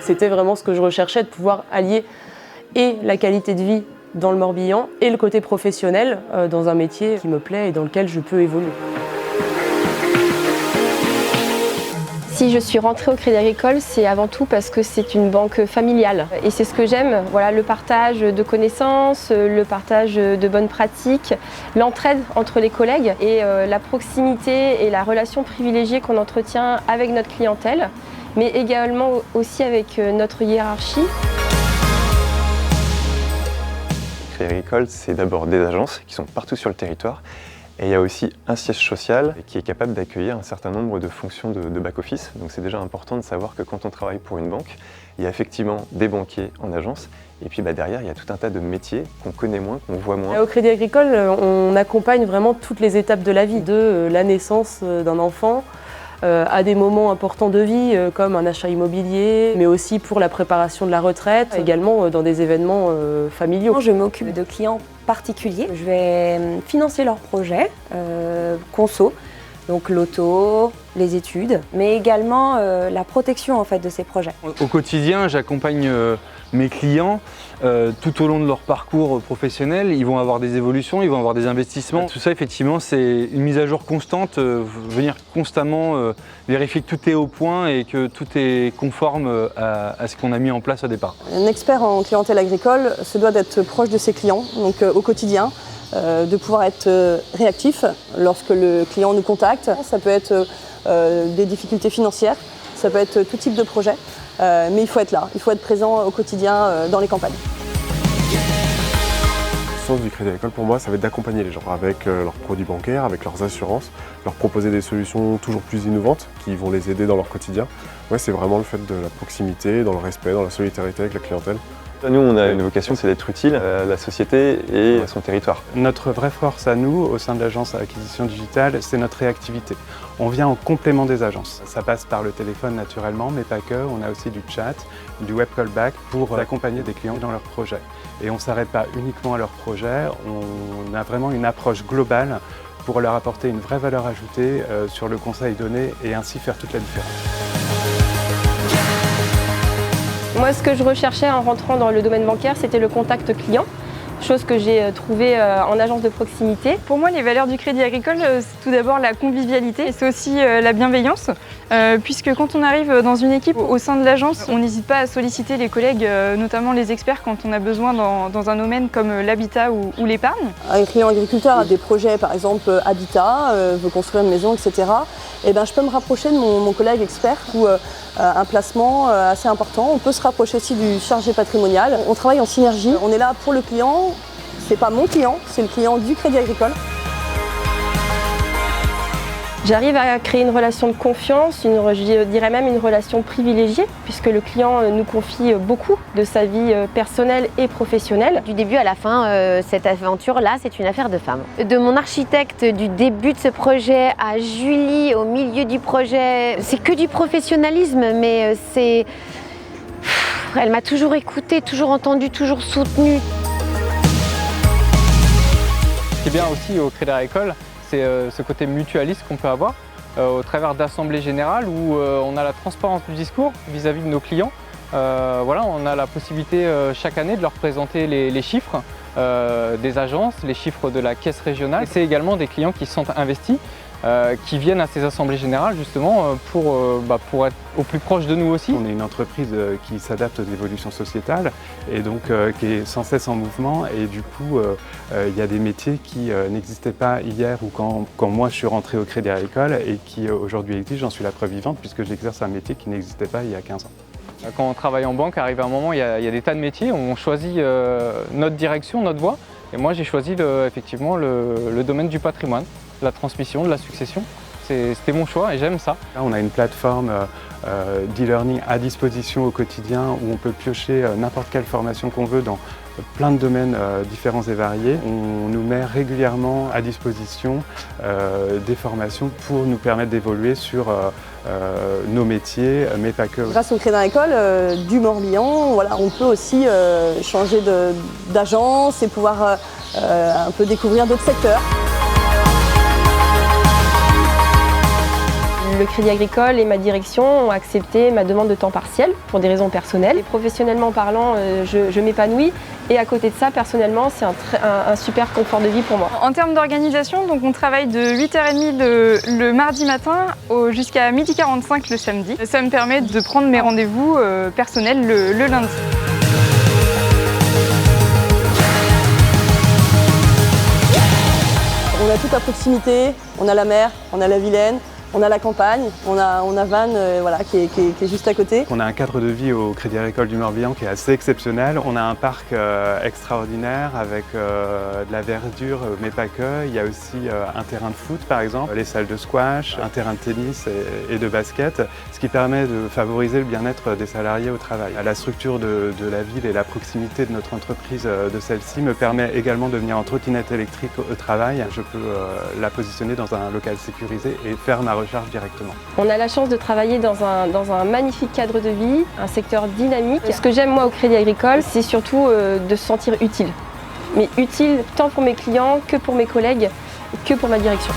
C'était vraiment ce que je recherchais, de pouvoir allier et la qualité de vie dans le Morbihan et le côté professionnel dans un métier qui me plaît et dans lequel je peux évoluer. Si je suis rentrée au Crédit Agricole, c'est avant tout parce que c'est une banque familiale. Et c'est ce que j'aime, voilà, le partage de connaissances, le partage de bonnes pratiques, l'entraide entre les collègues et la proximité et la relation privilégiée qu'on entretient avec notre clientèle, mais également aussi avec notre hiérarchie. Crédit Agricole, c'est d'abord des agences qui sont partout sur le territoire. Et il y a aussi un siège social qui est capable d'accueillir un certain nombre de fonctions de back-office. Donc c'est déjà important de savoir que quand on travaille pour une banque, il y a effectivement des banquiers en agence. Et puis derrière, il y a tout un tas de métiers qu'on connaît moins, qu'on voit moins. Au Crédit Agricole, on accompagne vraiment toutes les étapes de la vie, de la naissance d'un enfant à des moments importants de vie comme un achat immobilier, mais aussi pour la préparation de la retraite, également dans des événements familiaux. Je m'occupe de clients particuliers. Je vais financer leurs projets, conso, donc l'auto, les études, mais également la protection en fait de ces projets. Au quotidien, j'accompagne mes clients tout au long de leur parcours professionnel. Ils vont avoir des évolutions, ils vont avoir des investissements. Tout ça, effectivement, c'est une mise à jour constante, venir constamment vérifier que tout est au point et que tout est conforme à ce qu'on a mis en place au départ. Un expert en clientèle agricole se doit d'être proche de ses clients, donc au quotidien, de pouvoir être réactif lorsque le client nous contacte. Ça peut être des difficultés financières, ça peut être tout type de projet. Mais il faut être là, il faut être présent au quotidien dans les campagnes. Le sens du Crédit Agricole pour moi, ça va être d'accompagner les gens avec leurs produits bancaires, avec leurs assurances, leur proposer des solutions toujours plus innovantes qui vont les aider dans leur quotidien. Ouais, c'est vraiment le fait de la proximité, dans le respect, dans la solidarité avec la clientèle. Nous, on a une vocation, c'est d'être utile à la société et à son territoire. Notre vraie force à nous, au sein de l'agence acquisition digitale, c'est notre réactivité. On vient en complément des agences. Ça passe par le téléphone naturellement, mais pas que. On a aussi du chat, du web callback pour accompagner des clients dans leurs projets. Et on ne s'arrête pas uniquement à leurs projets, on a vraiment une approche globale pour leur apporter une vraie valeur ajoutée sur le conseil donné et ainsi faire toute la différence. Moi, ce que je recherchais en rentrant dans le domaine bancaire, c'était le contact client, chose que j'ai trouvée en agence de proximité. Pour moi, les valeurs du Crédit Agricole, c'est tout d'abord la convivialité et c'est aussi la bienveillance, puisque quand on arrive dans une équipe au sein de l'agence, on n'hésite pas à solliciter les collègues, notamment les experts, quand on a besoin dans un domaine comme l'habitat ou l'épargne. Un client agriculteur a des projets, par exemple habitat, veut construire une maison, etc. Et je peux me rapprocher de mon collègue expert ou un placement assez important. On peut se rapprocher aussi du chargé patrimonial. On travaille en synergie. On est là pour le client. C'est pas mon client, c'est le client du Crédit Agricole. J'arrive à créer une relation de confiance, je dirais même une relation privilégiée, puisque le client nous confie beaucoup de sa vie personnelle et professionnelle. Du début à la fin, cette aventure-là, c'est une affaire de femme. De mon architecte du début de ce projet à Julie au milieu du projet, c'est que du professionnalisme, mais elle m'a toujours écoutée, toujours entendue, toujours soutenue. Ce qui est bien aussi au Crédit Agricole, c'est ce côté mutualiste qu'on peut avoir au travers d'assemblées générales où on a la transparence du discours vis-à-vis de nos clients. Voilà, on a la possibilité chaque année de leur présenter les chiffres des agences, les chiffres de la caisse régionale. C'est également des clients qui se sentent investis, qui viennent à ces assemblées générales justement pour être au plus proche de nous aussi. On est une entreprise qui s'adapte aux évolutions sociétales et donc qui est sans cesse en mouvement et du coup il y a des métiers qui n'existaient pas hier ou quand moi je suis rentré au Crédit Agricole et qui aujourd'hui existent, j'en suis la preuve vivante puisque j'exerce un métier qui n'existait pas il y a 15 ans. Quand on travaille en banque, arrive un moment, il y a des tas de métiers, on choisit notre direction, notre voie et moi j'ai choisi effectivement le domaine du patrimoine, de la transmission, de la succession. C'était mon choix et j'aime ça. Là, on a une plateforme d'e-learning à disposition au quotidien où on peut piocher n'importe quelle formation qu'on veut dans plein de domaines différents et variés. On nous met régulièrement à disposition des formations pour nous permettre d'évoluer sur nos métiers, mais pas que. Grâce au Crédit Agricole du Morbihan, voilà, on peut aussi changer d'agence et pouvoir un peu découvrir d'autres secteurs. Le Crédit Agricole et ma direction ont accepté ma demande de temps partiel pour des raisons personnelles. Et professionnellement parlant, je m'épanouis. Et à côté de ça, personnellement, c'est un super confort de vie pour moi. En termes d'organisation, donc on travaille de 8h30 le mardi matin jusqu'à 12h45 le samedi. Ça me permet de prendre mes rendez-vous personnels le lundi. On a tout à proximité, on a la mer, on a la Vilaine, on a la campagne, on a Vannes voilà, qui est juste à côté. On a un cadre de vie au Crédit Agricole du Morbihan qui est assez exceptionnel. On a un parc extraordinaire avec de la verdure, mais pas que. Il y a aussi un terrain de foot par exemple, les salles de squash, un terrain de tennis et de basket, ce qui permet de favoriser le bien-être des salariés au travail. La structure de la ville et la proximité de notre entreprise de celle-ci me permet également de venir en trottinette électrique au travail. Je peux la positionner dans un local sécurisé et faire ma recharge directement. On a la chance de travailler dans un magnifique cadre de vie, un secteur dynamique. Ce que j'aime moi au Crédit Agricole, c'est surtout de se sentir utile. Mais utile tant pour mes clients que pour mes collègues, que pour ma direction.